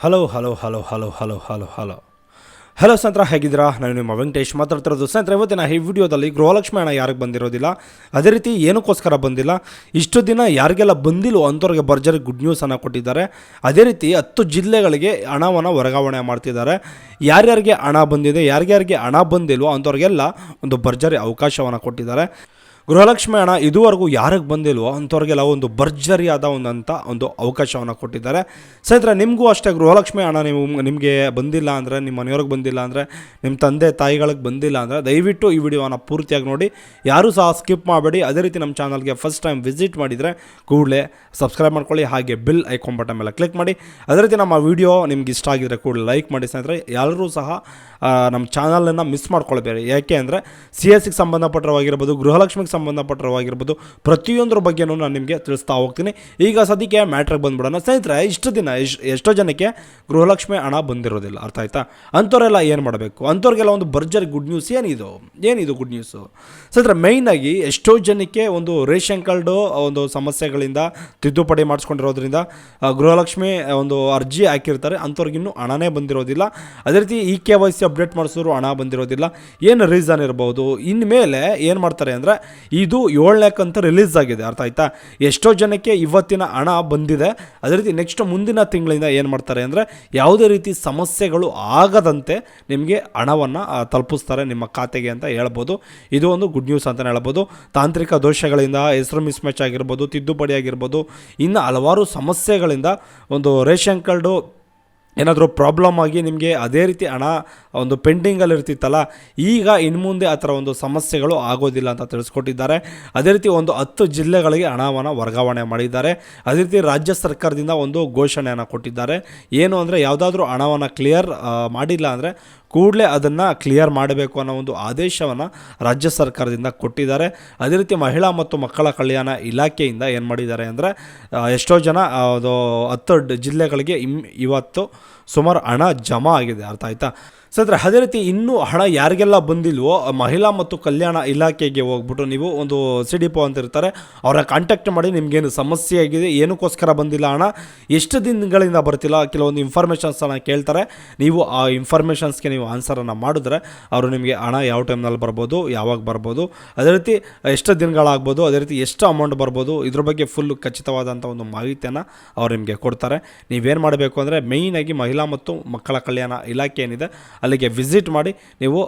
Hello hello hello hello hello hello hello hello ಸಂತ್ರ, ಹೇಗಿದ್ದೀರಾ? ನಾನು ನಿಮ್ಮ ವೆಂಕಟೇಶ್ ಮಾತಾಡ್ತಿರೋದು. ಸಂತ್ರ, ಇವತ್ತಿನ ಈ ವಿಡಿಯೋದಲ್ಲಿ ಗೃಹಲಕ್ಷ್ಮಿ ಹಣ ಯಾರಿಗೆ ಬಂದಿರೋದಿಲ್ಲ, ಅದೇ ರೀತಿ ಏನಕ್ಕೋಸ್ಕರ ಬಂದಿಲ್ಲ, ಇಷ್ಟು ದಿನ ಯಾರಿಗೆಲ್ಲ ಬಂದಿಲ್ಲೋ ಅಂಥವ್ರಿಗೆ ಭರ್ಜರಿ ಗುಡ್ ನ್ಯೂಸನ್ನು ಕೊಟ್ಟಿದ್ದಾರೆ. ಅದೇ ರೀತಿ 10 ಜಿಲ್ಲೆಗಳಿಗೆ ಹಣವನ್ನು ವರ್ಗಾವಣೆ ಮಾಡ್ತಿದ್ದಾರೆ. ಯಾರ್ಯಾರಿಗೆ ಹಣ ಬಂದಿದೆ, ಯಾರ್ಯಾರಿಗೆ ಹಣ ಬಂದಿಲ್ವೋ ಅಂಥವ್ರಿಗೆಲ್ಲ ಒಂದು ಭರ್ಜರಿ ಅವಕಾಶವನ್ನು ಕೊಟ್ಟಿದ್ದಾರೆ. ಗೃಹಲಕ್ಷ್ಮಿ ಹಣ ಇದುವರೆಗೂ ಯಾರಿಗೆ ಬಂದಿಲ್ವೋ ಅಂಥವ್ರಿಗೆಲ್ಲ ಒಂದು ಭರ್ಜರಿಯಾದ ಒಂದು ಅವಕಾಶವನ್ನು ಕೊಟ್ಟಿದ್ದಾರೆ. ಸ್ನೇಹಿತರೆ, ನಿಮಗೂ ಅಷ್ಟೇ ಗೃಹಲಕ್ಷ್ಮಿ ಹಣ ನಿಮಗೆ ಬಂದಿಲ್ಲ ಅಂದರೆ, ನಿಮ್ಮ ಮನೆಯವ್ರಿಗೆ ಬಂದಿಲ್ಲ ಅಂದರೆ, ನಿಮ್ಮ ತಂದೆ ತಾಯಿಗಳಿಗೆ ಬಂದಿಲ್ಲ ಅಂದರೆ ದಯವಿಟ್ಟು ಈ ವಿಡಿಯೋನ ಪೂರ್ತಿಯಾಗಿ ನೋಡಿ, ಯಾರೂ ಸಹ ಸ್ಕಿಪ್ ಮಾಡಬೇಡಿ. ಅದೇ ರೀತಿ ನಮ್ಮ ಚಾನಲ್ಗೆ ಫಸ್ಟ್ ಟೈಮ್ ವಿಸಿಟ್ ಮಾಡಿದರೆ ಕೂಡಲೇ ಸಬ್ಸ್ಕ್ರೈಬ್ ಮಾಡ್ಕೊಳ್ಳಿ, ಹಾಗೆ ಬೆಲ್ ಐಕಾನ್ ಬಟನ್ ಮೇಲೆ ಕ್ಲಿಕ್ ಮಾಡಿ. ಅದೇ ರೀತಿ ನಮ್ಮ ವಿಡಿಯೋ ನಿಮ್ಗೆ ಇಷ್ಟ ಆಗಿದ್ರೆ ಕೂಡಲೇ ಲೈಕ್ ಮಾಡಿ. ಸ್ನೇಹಿತರೆ, ಎಲ್ಲರೂ ಸಹ ನಮ್ಮ ಚಾನಲನ್ನು ಮಿಸ್ ಮಾಡ್ಕೊಳ್ಬೇಡಿ. ಯಾಕೆ ಅಂದರೆ CSಗೆ ಸಂಬಂಧಪಟ್ಟವಾಗಿರ್ಬೋದು, ಗೃಹಲಕ್ಷ್ಮಿಗೆ ಸಂಬಂಧಪಟ್ಟವಾಗಿರ್ಬೋದು, ಪ್ರತಿಯೊಂದರ ಬಗ್ಗೆಯೂ ನಾನು ನಿಮಗೆ ತಿಳಿಸ್ತಾ ಹೋಗ್ತೀನಿ. ಈಗ ಸದ್ಯಕ್ಕೆ ಮ್ಯಾಟ್ರಿಗೆ ಬಂದುಬಿಡೋಣ. ಸ್ನೇಹಿತರೆ, ಇಷ್ಟು ದಿನ ಎಷ್ಟೋ ಜನಕ್ಕೆ ಗೃಹಲಕ್ಷ್ಮಿ ಹಣ ಬಂದಿರೋದಿಲ್ಲ, ಅರ್ಥ ಆಯ್ತಾ? ಅಂಥವರೆಲ್ಲ ಏನು ಮಾಡಬೇಕು? ಅಂಥವ್ರಿಗೆಲ್ಲ ಒಂದು ಭರ್ಜರಿ ಗುಡ್ ನ್ಯೂಸ್. ಏನಿದು ಗುಡ್ ನ್ಯೂಸು? ಸ್ನೇಹಿತರೆ, ಮೇಯ್ನಾಗಿ ಎಷ್ಟೋ ಜನಕ್ಕೆ ಒಂದು ರೇಷನ್ ಕಾರ್ಡು ಒಂದು ಸಮಸ್ಯೆಗಳಿಂದ ತಿದ್ದುಪಡಿ ಮಾಡಿಸ್ಕೊಂಡಿರೋದ್ರಿಂದ ಗೃಹಲಕ್ಷ್ಮಿ ಒಂದು ಅರ್ಜಿ ಹಾಕಿರ್ತಾರೆ, ಅಂಥವ್ರಿಗಿನ್ನೂ ಹಣನೇ ಬಂದಿರೋದಿಲ್ಲ. ಅದೇ ರೀತಿ KYC ಅಪ್ಡೇಟ್ ಮಾಡಿಸಿದ್ರು ಹಣ ಬಂದಿರೋದಿಲ್ಲ. ಏನು ರೀಸನ್ ಇರ್ಬೋದು? ಇನ್ಮೇಲೆ ಏನು ಮಾಡ್ತಾರೆ ಅಂದರೆ, ಇದು 7ನೇ ಕಂತು ರಿಲೀಸ್ ಆಗಿದೆ, ಅರ್ಥ ಆಯ್ತಾ? ಎಷ್ಟೋ ಜನಕ್ಕೆ ಇವತ್ತಿನ ಹಣ ಬಂದಿದೆ. ಅದೇ ರೀತಿ ನೆಕ್ಸ್ಟ್ ಮುಂದಿನ ತಿಂಗಳಿಂದ ಏನು ಮಾಡ್ತಾರೆ ಅಂದರೆ, ಯಾವುದೇ ರೀತಿ ಸಮಸ್ಯೆಗಳು ಆಗದಂತೆ ನಿಮಗೆ ಹಣವನ್ನು ತಲುಪಿಸ್ತಾರೆ ನಿಮ್ಮ ಖಾತೆಗೆ ಅಂತ ಹೇಳ್ಬೋದು. ಇದು ಒಂದು ಗುಡ್ ನ್ಯೂಸ್ ಅಂತಲೇ ಹೇಳ್ಬೋದು. ತಾಂತ್ರಿಕ ದೋಷಗಳಿಂದ, ಹೆಸರು ಮಿಸ್ಮ್ಯಾಚ್ ಆಗಿರ್ಬೋದು, ತಿದ್ದುಪಡಿ ಆಗಿರ್ಬೋದು, ಇನ್ನು ಹಲವಾರು ಸಮಸ್ಯೆಗಳಿಂದ ಒಂದು ರೇಷನ್ ಕಾರ್ಡು ಏನಾದರೂ ಪ್ರಾಬ್ಲಮ್ ಆಗಿ ನಿಮಗೆ ಅದೇ ರೀತಿ ಹಣ ಒಂದು ಪೆಂಡಿಂಗಲ್ಲಿ ಇರ್ತಿತ್ತಲ್ಲ, ಈಗ ಇನ್ನು ಮುಂದೆ ಆ ಥರ ಒಂದು ಸಮಸ್ಯೆಗಳು ಆಗೋದಿಲ್ಲ ಅಂತ ತಿಳಿಸ್ಕೊಟ್ಟಿದ್ದಾರೆ. ಅದೇ ರೀತಿ ಒಂದು 10 ಜಿಲ್ಲೆಗಳಿಗೆ ಹಣವನ್ನು ವರ್ಗಾವಣೆ ಮಾಡಿದ್ದಾರೆ. ಅದೇ ರೀತಿ ರಾಜ್ಯ ಸರ್ಕಾರದಿಂದ ಒಂದು ಘೋಷಣೆಯನ್ನು ಕೊಟ್ಟಿದ್ದಾರೆ. ಏನು ಅಂದರೆ, ಯಾವುದಾದ್ರೂ ಹಣವನ್ನು ಕ್ಲಿಯರ್ ಮಾಡಿಲ್ಲ ಅಂದರೆ ಕೂಡಲೇ ಅದನ್ನು ಕ್ಲಿಯರ್ ಮಾಡಬೇಕು ಅನ್ನೋ ಒಂದು ಆದೇಶವನ್ನು ರಾಜ್ಯ ಸರ್ಕಾರದಿಂದ ಕೊಟ್ಟಿದ್ದಾರೆ. ಅದೇ ರೀತಿ ಮಹಿಳಾ ಮತ್ತು ಮಕ್ಕಳ ಕಲ್ಯಾಣ ಇಲಾಖೆಯಿಂದ ಏನು ಮಾಡಿದ್ದಾರೆ ಅಂದರೆ, ಎಷ್ಟೋ ಜನ ಅದು 10 ಜಿಲ್ಲೆಗಳಿಗೆ ಇವತ್ತು ಸುಮಾರು ಹಣ ಜಮಾ ಆಗಿದೆ, ಅರ್ಥ ಆಯ್ತಾ? ಸ್ನೇಹಿತರೆ, ಅದೇ ರೀತಿ ಇನ್ನೂ ಹಣ ಯಾರಿಗೆಲ್ಲ ಬಂದಿಲ್ವೋ ಮಹಿಳಾ ಮತ್ತು ಕಲ್ಯಾಣ ಇಲಾಖೆಗೆ ಹೋಗ್ಬಿಟ್ಟು ನೀವು ಒಂದು CDPO ಅಂತ ಇರ್ತಾರೆ, ಅವರ ಕಾಂಟ್ಯಾಕ್ಟ್ ಮಾಡಿ. ನಿಮಗೇನು ಸಮಸ್ಯೆ ಆಗಿದೆ, ಏನಕ್ಕೋಸ್ಕರ ಬಂದಿಲ್ಲ ಹಣ, ಎಷ್ಟು ದಿನಗಳಿಂದ ಬರ್ತಿಲ್ಲ, ಕೆಲವೊಂದು ಇನ್ಫಾರ್ಮೇಷನ್ಸನ್ನು ಕೇಳ್ತಾರೆ. ನೀವು ಆ ಇನ್ಫಾರ್ಮೇಷನ್ಸ್ಗೆ ನೀವು ಆನ್ಸರನ್ನು ಮಾಡಿದ್ರೆ ಅವರು ನಿಮಗೆ ಹಣ ಯಾವ ಟೈಮ್ನಲ್ಲಿ ಬರ್ಬೋದು, ಯಾವಾಗ ಬರ್ಬೋದು, ಅದೇ ರೀತಿ ಎಷ್ಟು ದಿನಗಳಾಗ್ಬೋದು, ಅದೇ ರೀತಿ ಎಷ್ಟು ಅಮೌಂಟ್ ಬರ್ಬೋದು, ಇದ್ರ ಬಗ್ಗೆ ಫುಲ್ ಖಚಿತವಾದಂಥ ಒಂದು ಮಾಹಿತಿಯನ್ನು ಅವ್ರು ನಿಮಗೆ ಕೊಡ್ತಾರೆ. ನೀವೇನು ಮಾಡಬೇಕು ಅಂದರೆ, ಮೇಯ್ನಾಗಿ ಮಹಿಳಾ ಮತ್ತು ಮಕ್ಕಳ ಕಲ್ಯಾಣ ಇಲಾಖೆ ಏನಿದೆ ಅಲ್ಲಿಗೆ ವಿಸಿಟ್ ಮಾಡಿ ನೀವು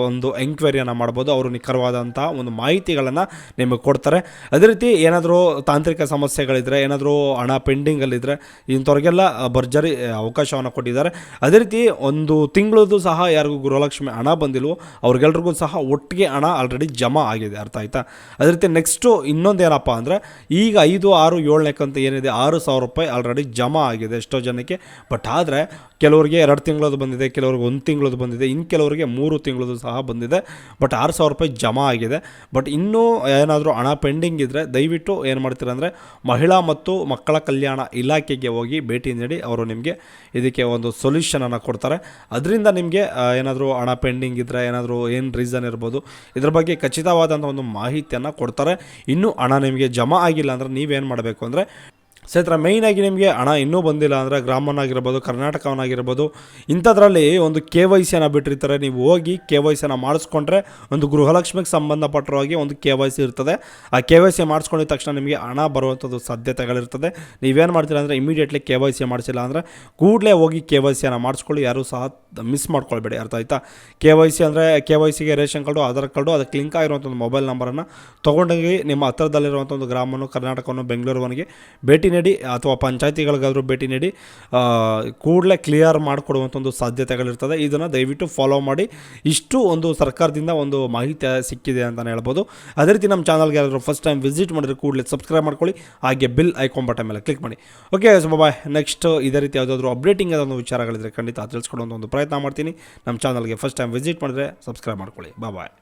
ಒಂದು ಎಂಕ್ವೈರಿಯನ್ನು ಮಾಡ್ಬೋದು. ಅವರು ನಿಖರವಾದಂಥ ಒಂದು ಮಾಹಿತಿಗಳನ್ನು ನಿಮಗೆ ಕೊಡ್ತಾರೆ. ಅದೇ ರೀತಿ ಏನಾದರೂ ತಾಂತ್ರಿಕ ಸಮಸ್ಯೆಗಳಿದ್ದರೆ, ಏನಾದರೂ ಹಣ ಪೆಂಡಿಂಗಲ್ಲಿದ್ದರೆ ಇಂಥವ್ರಿಗೆಲ್ಲ ಭರ್ಜರಿ ಅವಕಾಶವನ್ನು ಕೊಟ್ಟಿದ್ದಾರೆ. ಅದೇ ರೀತಿ ಒಂದು ತಿಂಗಳದ್ದು ಸಹ ಯಾರಿಗೂ ಗೃಹಲಕ್ಷ್ಮಿ ಹಣ ಬಂದಿಲ್ವೋ ಅವ್ರಿಗೆಲ್ರಿಗೂ ಸಹ ಒಟ್ಟಿಗೆ ಹಣ ಆಲ್ರೆಡಿ ಜಮಾ ಆಗಿದೆ, ಅರ್ಥ ಆಯ್ತಾ? ಅದೇ ರೀತಿ ನೆಕ್ಸ್ಟು ಇನ್ನೊಂದು ಏನಪ್ಪ ಅಂದರೆ, ಈಗ 5, 6, 7ನೇ ಕಂತು ಏನಿದೆ 6,000 ರೂಪಾಯಿ ಆಲ್ರೆಡಿ ಜಮಾ ಆಗಿದೆ ಎಷ್ಟೋ ಜನಕ್ಕೆ. ಬಟ್ ಆದರೆ ಕೆಲವರಿಗೆ 2 ತಿಂಗಳದ್ದು ಬಂದಿದೆ, ಕೆಲವ್ರಿಗೆ 1 ತಿಂಗಳದ್ದು ಬಂದಿದೆ, ಇನ್ನು ಕೆಲವರಿಗೆ 3 ತಿಂಗಳದ್ದು ಸಹ ಬಂದಿದೆ. ಬಟ್ 6,000 ರೂಪಾಯಿ ಜಮಾ ಆಗಿದೆ. ಬಟ್ ಇನ್ನೂ ಏನಾದರೂ ಹಣ ಪೆಂಡಿಂಗ್ ಇದ್ದರೆ ದಯವಿಟ್ಟು ಏನು ಮಾಡ್ತೀರ ಅಂದರೆ, ಮಹಿಳಾ ಮತ್ತು ಮಕ್ಕಳ ಕಲ್ಯಾಣ ಇಲಾಖೆಗೆ ಹೋಗಿ ಭೇಟಿ ನೀಡಿ. ಅವರು ನಿಮಗೆ ಇದಕ್ಕೆ ಒಂದು ಸೊಲ್ಯೂಷನನ್ನು ಕೊಡ್ತಾರೆ. ಅದರಿಂದ ನಿಮಗೆ ಏನಾದರೂ ಹಣ ಪೆಂಡಿಂಗ್ ಇದ್ದರೆ, ಏನಾದರೂ ಏನು ರೀಸನ್ ಇರ್ಬೋದು, ಇದ್ರ ಬಗ್ಗೆ ಖಚಿತವಾದಂಥ ಒಂದು ಮಾಹಿತಿಯನ್ನು ಕೊಡ್ತಾರೆ. ಇನ್ನೂ ಹಣ ನಿಮಗೆ ಜಮಾ ಆಗಿಲ್ಲ ಅಂದರೆ ನೀವೇನು ಮಾಡಬೇಕು ಅಂದರೆ, ಸ್ನೇಹಿತರೆ, ಮೇಯ್ನಾಗಿ ನಿಮಗೆ ಹಣ ಇನ್ನೂ ಬಂದಿಲ್ಲ ಅಂದರೆ ಗ್ರಾಮವನ್ನಾಗಿರ್ಬೋದು, ಕರ್ನಾಟಕವನ್ನಾಗಿರ್ಬೋದು, ಇಂಥದ್ರಲ್ಲಿ ಒಂದು KYCಯನ್ನು ಬಿಟ್ಟಿರ್ತಾರೆ. ನೀವು ಹೋಗಿ KYCಯನ್ನು ಮಾಡಿಸ್ಕೊಂಡ್ರೆ ಒಂದು ಗೃಹಲಕ್ಷ್ಮಿಗೆ ಸಂಬಂಧಪಟ್ಟವಾಗಿ ಒಂದು KYC ಇರ್ತದೆ. ಆ KYC ಮಾಡಿಸ್ಕೊಂಡಿದ ತಕ್ಷಣ ನಿಮಗೆ ಹಣ ಬರುವಂಥದ್ದು ಸಾಧ್ಯತೆಗಳಿರ್ತದೆ. ನೀವೇನು ಮಾಡ್ತೀರಾ ಅಂದರೆ, ಇಮಿಡಿಯೇಟ್ಲಿ KYC ಮಾಡಿಸಿಲ್ಲ ಅಂದರೆ ಕೂಡಲೇ ಹೋಗಿ KYCಯನ್ನು ಮಾಡಿಸ್ಕೊಳ್ಳಿ. ಯಾರೂ ಸಹ ಮಿಸ್ ಮಾಡ್ಕೊಳ್ಬೇಡಿ, ಅರ್ಥ ಆಯ್ತಾ? KYC ಅಂದರೆ KYCಗೆ ರೇಷನ್ ಕಾರ್ಡು, ಆಧಾರ್ ಕಾರ್ಡು, ಅದಕ್ಕೆ ಲಿಂಕ್ ಆಗಿರುವಂಥ ಒಂದು ಮೊಬೈಲ್ ನಂಬರನ್ನು ತೊಗೊಂಡೋಗಿ ನಿಮ್ಮ ಹತ್ತಿರದಲ್ಲಿರುವಂಥ ಒಂದು ಗ್ರಾಮವನ್ನು, ಕರ್ನಾಟಕವನ್ನು, ಬೆಂಗಳೂರಿಗೆ ಭೇಟಿ ನೀಡಿ, ಅಥವಾ ಪಂಚಾಯತಿಗಳಿಗಾದರೂ ಭೇಟಿ ನೀಡಿ ಕೂಡಲೇ ಕ್ಲಿಯರ್ ಮಾಡಿಕೊಡುವಂಥ ಒಂದು ಸಾಧ್ಯತೆಗಳಿರ್ತದೆ. ಇದನ್ನು ದಯವಿಟ್ಟು ಫಾಲೋ ಮಾಡಿ. ಇಷ್ಟು ಒಂದು ಸರ್ಕಾರದಿಂದ ಒಂದು ಮಾಹಿತಿ ಸಿಕ್ಕಿದೆ ಅಂತಲೇ ಹೇಳ್ಬೋದು. ಅದೇ ರೀತಿ ನಮ್ಮ ಚಾನಲ್ಗೆ ಯಾರಾದರೂ ಫಸ್ಟ್ ಟೈಮ್ ವಿಸಿಟ್ ಮಾಡಿದ್ರೆ ಕೂಡಲೇ ಸಬ್ಸ್ಕ್ರೈಬ್ ಮಾಡ್ಕೊಳ್ಳಿ, ಹಾಗೆ ಬೆಲ್ ಐಕಾನ್ ಬಟನ್ ಮೇಲೆ ಕ್ಲಿಕ್ ಮಾಡಿ. Okay bye. ನೆಕ್ಸ್ಟ್ ಇದೇ ರೀತಿ ಯಾವುದಾದ್ರೂ ಅಪ್ಡೇಟಿಂಗ್ ಆದ ವಿಚಾರಗಳಿದ್ರೆ ಖಂಡಿತ ತಿಳಿಸ್ಕೊಡುವಂಥ ಒಂದು ಪ್ರಯತ್ನ ಮಾಡ್ತೀನಿ. ನಮ್ಮ ಚಾನಲ್ಗೆ ಫಸ್ಟ್ ಟೈಮ್ ವಿಸಿಟ್ ಮಾಡಿದ್ರೆ ಸಬ್ಸ್ಕ್ರೈಬ್ ಮಾಡ್ಕೊಳ್ಳಿ. ಬಾಯ್.